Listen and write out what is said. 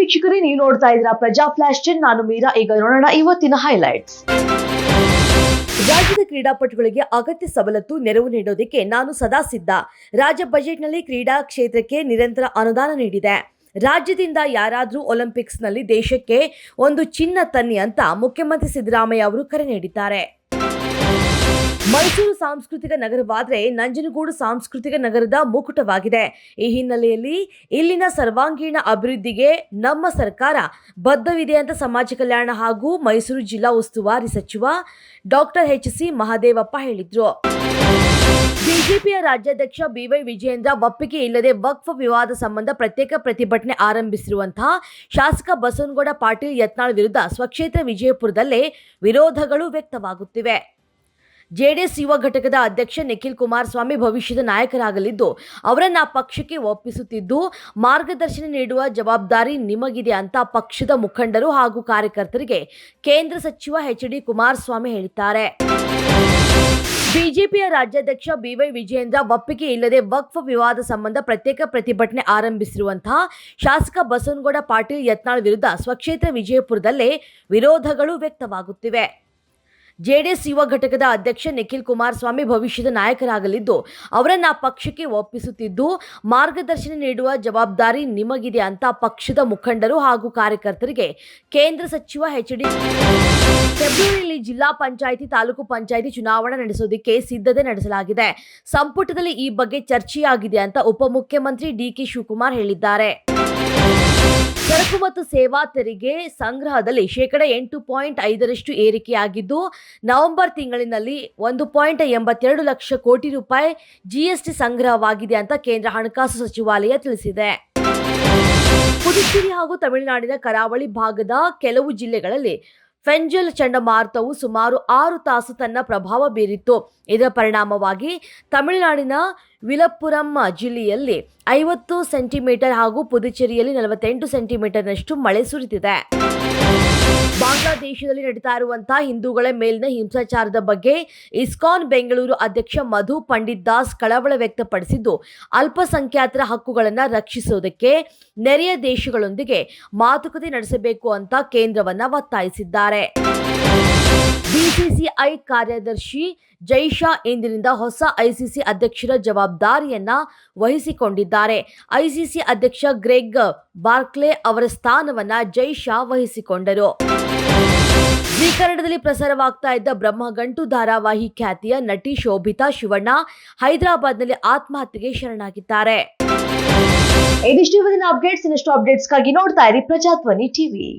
ವೀಕ್ಷಕರೇ, ನೀವು ನೋಡ್ತಾ ಇದ್ದೀರಾ ಪ್ರಜಾ ಫ್ಲಾಶ್ 10. ನಾನು ಮೀರಾ. ಈಗ ನೋಡೋಣ ಇವತ್ತಿನ ಹೈಲೈಟ್ಸ್. ರಾಜ್ಯದ ಕ್ರೀಡಾಪಟುಗಳಿಗೆ ಅಗತ್ಯ ಸವಲತ್ತು ನೆರವು ನೀಡೋದಕ್ಕೆ ನಾನು ಸದಾ ಸಿದ್ಧ. ರಾಜ್ಯ ಬಜೆಟ್ನಲ್ಲಿ ಕ್ರೀಡಾ ಕ್ಷೇತ್ರಕ್ಕೆ ನಿರಂತರ ಅನುದಾನ ನೀಡಿದೆ. ರಾಜ್ಯದಿಂದ ಯಾರಾದರೂ ಒಲಿಂಪಿಕ್ಸ್ನಲ್ಲಿ ದೇಶಕ್ಕೆ ಒಂದು ಚಿನ್ನ ತನ್ನಿ ಅಂತ ಮುಖ್ಯಮಂತ್ರಿ ಸಿದ್ದರಾಮಯ್ಯ ಅವರು ಕರೆ ನೀಡಿದ್ದಾರೆ. ಮೈಸೂರು ಸಾಂಸ್ಕೃತಿಕ ನಗರವಾದರೆ ನಂಜನಗೂಡು ಸಾಂಸ್ಕೃತಿಕ ನಗರದ ಮುಕುಟವಾಗಿದೆ. ಈ ಹಿನ್ನೆಲೆಯಲ್ಲಿ ಇಲ್ಲಿನ ಸರ್ವಾಂಗೀಣ ಅಭಿವೃದ್ಧಿಗೆ ನಮ್ಮ ಸರ್ಕಾರ ಬದ್ಧವಿದೆ ಅಂತ ಸಮಾಜ ಕಲ್ಯಾಣ ಹಾಗೂ ಮೈಸೂರು ಜಿಲ್ಲಾ ಉಸ್ತುವಾರಿ ಸಚಿವ ಡಾಕ್ಟರ್ ಎಚ್.ಸಿ. ಮಹದೇವಪ್ಪ ಹೇಳಿದರು. ಬಿಜೆಪಿಯ ರಾಜ್ಯಾಧ್ಯಕ್ಷ ಬಿವೈ ವಿಜಯೇಂದ್ರ ಒಪ್ಪಿಗೆ ಇಲ್ಲದೆ ವಕ್ಫ್ ವಿವಾದ ಸಂಬಂಧ ಪ್ರತ್ಯೇಕ ಪ್ರತಿಭಟನೆ ಆರಂಭಿಸಿರುವಂತಹ ಶಾಸಕ ಬಸವನಗೌಡ ಪಾಟೀಲ್ ಯತ್ನಾಳ್ ವಿರುದ್ಧ ಸ್ವಕ್ಷೇತ್ರ ವಿಜಯಪುರದಲ್ಲೇ ವಿರೋಧಗಳು ವ್ಯಕ್ತವಾಗುತ್ತಿವೆ. ಜೆಡಿಎಸ್ ಯುವ ಘಟಕದ ಅಧ್ಯಕ್ಷ ನಿಖಿಲ್ ಕುಮಾರಸ್ವಾಮಿ ಭವಿಷ್ಯದ ನಾಯಕರಾಗಲಿದ್ದು ಅವರನ್ನ ಪಕ್ಷಕ್ಕೆ ಒಪ್ಪಿಸುತ್ತಿದ್ದು ಮಾರ್ಗದರ್ಶನ ನೀಡುವ ಜವಾಬ್ದಾರಿ ನಿಮಗಿದೆ ಅಂತ ಪಕ್ಷದ ಮುಖಂಡರು ಹಾಗೂ ಕಾರ್ಯಕರ್ತರಿಗೆ ಕೇಂದ್ರ ಸಚಿವ ಎಚ್.ಡಿ. ಕುಮಾರಸ್ವಾಮಿ ಹೇಳಿದ್ದಾರೆ. ಬಿಜೆಪಿಯ ರಾಜ್ಯಾಧ್ಯಕ್ಷ ಬಿವೈ ವಿಜಯೇಂದ್ರ ಒಪ್ಪಿಗೆ ಇಲ್ಲದೆ ವಕ್ಫ್ ವಿವಾದ ಸಂಬಂಧ ಪ್ರತ್ಯೇಕ ಪ್ರತಿಭಟನೆ ಆರಂಭಿಸಿರುವಂತಹ ಶಾಸಕ ಬಸವನಗೌಡ ಪಾಟೀಲ್ ಯತ್ನಾಳ್ ವಿರುದ್ಧ ಸ್ವಕ್ಷೇತ್ರ ವಿಜಯಪುರದಲ್ಲೇ ವಿರೋಧಗಳು ವ್ಯಕ್ತವಾಗುತ್ತಿವೆ. ಜೆಡಿಎಸ್ ಯುವ ಘಟಕದ ಅಧ್ಯಕ್ಷ ನಿಖಿಲ್ ಕುಮಾರಸ್ವಾಮಿ ಭವಿಷ್ಯದ ನಾಯಕರಾಗಲಿದ್ದು ಅವರನ್ನ ಪಕ್ಷಕ್ಕೆ ಒಪ್ಪಿಸುತ್ತಿದ್ದು ಮಾರ್ಗದರ್ಶನ ನೀಡುವ ಜವಾಬ್ದಾರಿ ನಿಮಗಿದೆ ಅಂತ ಪಕ್ಷದ ಮುಖಂಡರು ಹಾಗೂ ಕಾರ್ಯಕರ್ತರಿಗೆ ಕೇಂದ್ರ ಸಚಿವ ಎಚ್.ಡಿ. ಫೆಬ್ರವರಿಯಲ್ಲಿ ಜಿಲ್ಲಾ ಪಂಚಾಯಿತಿ ತಾಲೂಕು ಪಂಚಾಯಿತಿ ಚುನಾವಣೆ ನಡೆಸೋದಕ್ಕೆ ಸಿದ್ಧತೆ ನಡೆಸಲಾಗಿದೆ. ಸಂಪುಟದಲ್ಲಿ ಈ ಬಗ್ಗೆ ಚರ್ಚೆಯಾಗಿದೆ ಅಂತ ಉಪಮುಖ್ಯಮಂತ್ರಿ ಡಿ.ಕೆ. ಶಿವಕುಮಾರ್ ಹೇಳಿದ್ದಾರೆ. ಸರಕು ಮತ್ತು ಸೇವಾ ತೆರಿಗೆ ಸಂಗ್ರಹದಲ್ಲಿ 8.5% ಏರಿಕೆಯಾಗಿದ್ದು ನವೆಂಬರ್ ತಿಂಗಳಿನಲ್ಲಿ 1.82 ಲಕ್ಷ ಕೋಟಿ ರೂಪಾಯಿ ಜಿಎಸ್ಟಿ ಸಂಗ್ರಹವಾಗಿದೆ ಅಂತ ಕೇಂದ್ರ ಹಣಕಾಸು ಸಚಿವಾಲಯ ತಿಳಿಸಿದೆ. ಪುದುಚೇರಿ ಹಾಗೂ ತಮಿಳುನಾಡಿನ ಕರಾವಳಿ ಭಾಗದ ಕೆಲವು ಜಿಲ್ಲೆಗಳಲ್ಲಿ ಫೆಂಜಲ್ ಚಂಡಮಾರುತವು ಸುಮಾರು 6 ತಾಸು ತನ್ನ ಪ್ರಭಾವ ಬೀರಿತ್ತು. ಇದರ ಪರಿಣಾಮವಾಗಿ ತಮಿಳುನಾಡಿನ ವಿಲಪ್ಪುರಂ ಜಿಲ್ಲೆಯಲ್ಲಿ 50 ಸೆಂಟಿಮೀಟರ್ ಹಾಗೂ ಪುದುಚೇರಿಯಲ್ಲಿ 48 ಸೆಂಟಿಮೀಟರ್ನಷ್ಟು ಮಳೆ ಸುರಿದಿದೆ. ಬಾಂಗ್ಲಾದೇಶದಲ್ಲಿ ನಡೀತಾ ಇರುವಂತಹ ಹಿಂದೂಗಳ ಮೇಲಿನ ಹಿಂಸಾಚಾರದ ಬಗ್ಗೆ ಇಸ್ಕಾನ್ ಬೆಂಗಳೂರು ಅಧ್ಯಕ್ಷ ಮಧು ಪಂಡಿತ್ ದಾಸ್ ಕಳವಳ ವ್ಯಕ್ತಪಡಿಸಿದ್ದು ಅಲ್ಪಸಂಖ್ಯಾತರ ಹಕ್ಕುಗಳನ್ನು ರಕ್ಷಿಸುವುದಕ್ಕೆ ನೆರೆಯ ದೇಶಗಳೊಂದಿಗೆ ಮಾತುಕತೆ ನಡೆಸಬೇಕು ಅಂತ ಕೇಂದ್ರವನ್ನ ಒತ್ತಾಯಿಸಿದ್ದಾರೆ. ಬಿಸಿಸಿಐ ಕಾರ್ಯದರ್ಶಿ ಜೈಶಾ ಇಂದಿನಿಂದ ಹೊಸ ಐಸಿಸಿ ಅಧ್ಯಕ್ಷರ ಜವಾಬ್ದಾರಿಯನ್ನ ವಹಿಸಿಕೊಂಡಿದ್ದಾರೆ. ಐಸಿಸಿ ಅಧ್ಯಕ್ಷ ಗ್ರೆಗ್ ಬಾರ್ಕ್ಲೆ ಅವರ ಸ್ಥಾನವನ್ನ ಜೈಶಾ ವಹಿಸಿಕೊಂಡರು. ಜೀ ಕನ್ನಡದಲ್ಲಿ ಪ್ರಸಾರವಾಗ್ತಾ ಇದ್ದ ಬ್ರಹ್ಮಗಂಟು ಧಾರಾವಾಹಿ ಖ್ಯಾತಿಯ ನಟಿ ಶೋಭಿತಾ ಶಿವಣ್ಣ ಹೈದರಾಬಾದ್ನಲ್ಲಿ ಆತ್ಮಹತ್ಯೆಗೆ ಶರಣಾಗಿದ್ದಾರೆ. ಇದಿಷ್ಟು ಇವತ್ತಿನ ಅಪ್ಡೇಟ್ಸ್. ಇನ್ನಷ್ಟು ಅಪ್ಡೇಟ್ಸ್ಗಾಗಿ ನೋಡ್ತಾ ಇರಿ ಪ್ರಜಾಧ್ವನಿ ಟಿವಿ.